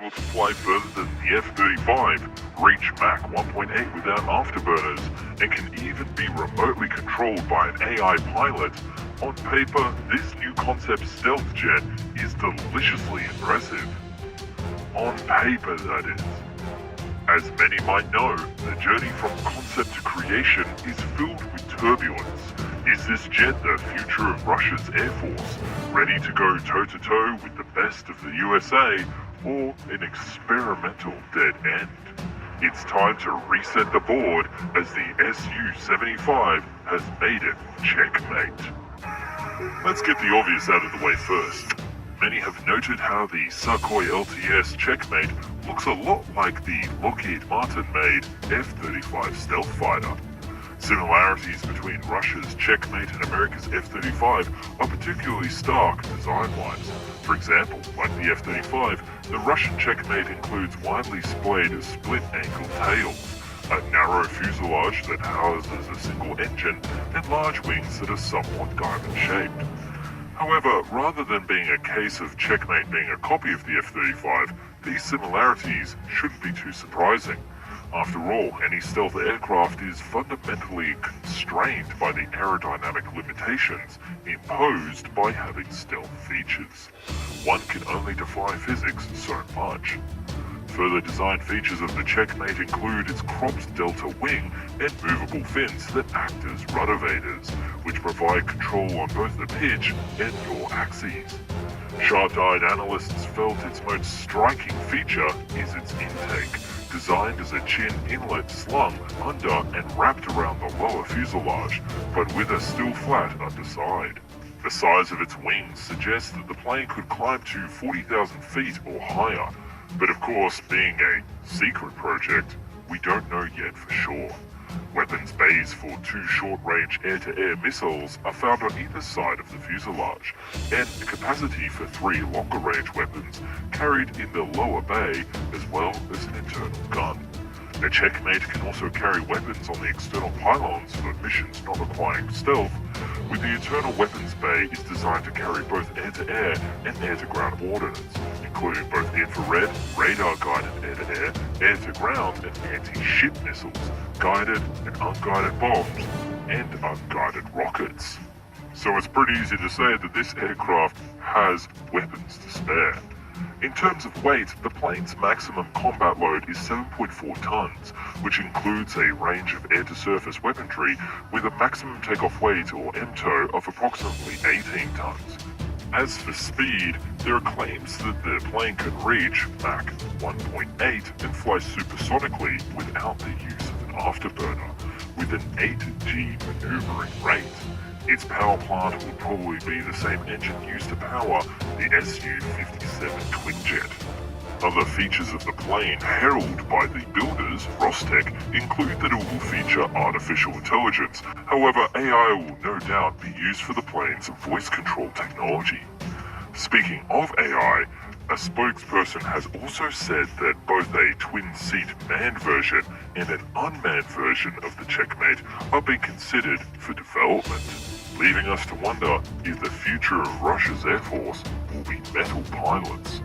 able to fly further than the F-35, reach Mach 1.8 without afterburners, and can even be remotely controlled by an AI pilot, on paper, this new concept stealth jet is deliciously impressive. On paper, that is. As many might know, the journey from concept to creation is filled with turbulence. Is this jet the future of Russia's Air Force, ready to go toe-to-toe with the best of the USA, or an experimental dead end? It's time to reset the board as the Su-75 has made it checkmate. Let's get the obvious out of the way first. Many have noted how the Sukhoi LTS checkmate looks a lot like the Lockheed Martin-made F-35 stealth fighter. Similarities between Russia's checkmate and America's F-35 are particularly stark design-wise. For example, like the F-35, the Russian checkmate includes widely splayed split-angle tails, a narrow fuselage that houses a single engine, and large wings that are somewhat diamond-shaped. However, rather than being a case of checkmate being a copy of the F-35, these similarities shouldn't be too surprising. After all, any stealth aircraft is fundamentally constrained by the aerodynamic limitations imposed by having stealth features. One can only defy physics so much. Further design features of the checkmate include its cropped delta wing and movable fins that act as ruddervators, which provide control on both the pitch and yaw axes. Sharp-eyed analysts felt its most striking feature is its intake, designed as a chin inlet slung under and wrapped around the lower fuselage, but with a still flat underside. The size of its wings suggests that the plane could climb to 40,000 feet or higher, but of course, being a secret project, we don't know yet for sure. Weapons bays for 2 short-range air-to-air missiles are found on either side of the fuselage, and a capacity for 3 longer-range weapons carried in the lower bay, as well as an internal gun. The checkmate can also carry weapons on the external pylons for missions not requiring stealth, with the internal weapons bay is designed to carry both air-to-air and air-to-ground ordnance, including both infrared, radar-guided air-to-air, air-to-ground and anti-ship missiles, guided and unguided bombs, and unguided rockets. So it's pretty easy to say that this aircraft has weapons to spare. In terms of weight, the plane's maximum combat load is 7.4 tons, which includes a range of air-to-surface weaponry with a maximum takeoff weight, or MTOW, of approximately 18 tons. As for speed, there are claims that the plane can reach Mach 1.8 and fly supersonically without the use of an afterburner, with an 8G maneuvering rate. Its power plant would probably be the same engine used to power the Su-57 twinjet. Other features of the plane heralded by the builders, Rostec, include that it will feature artificial intelligence. However, AI will no doubt be used for the plane's voice control technology. Speaking of AI, a spokesperson has also said that both a twin-seat manned version and an unmanned version of the checkmate are being considered for development, leaving us to wonder if the future of Russia's Air Force will be metal pilots.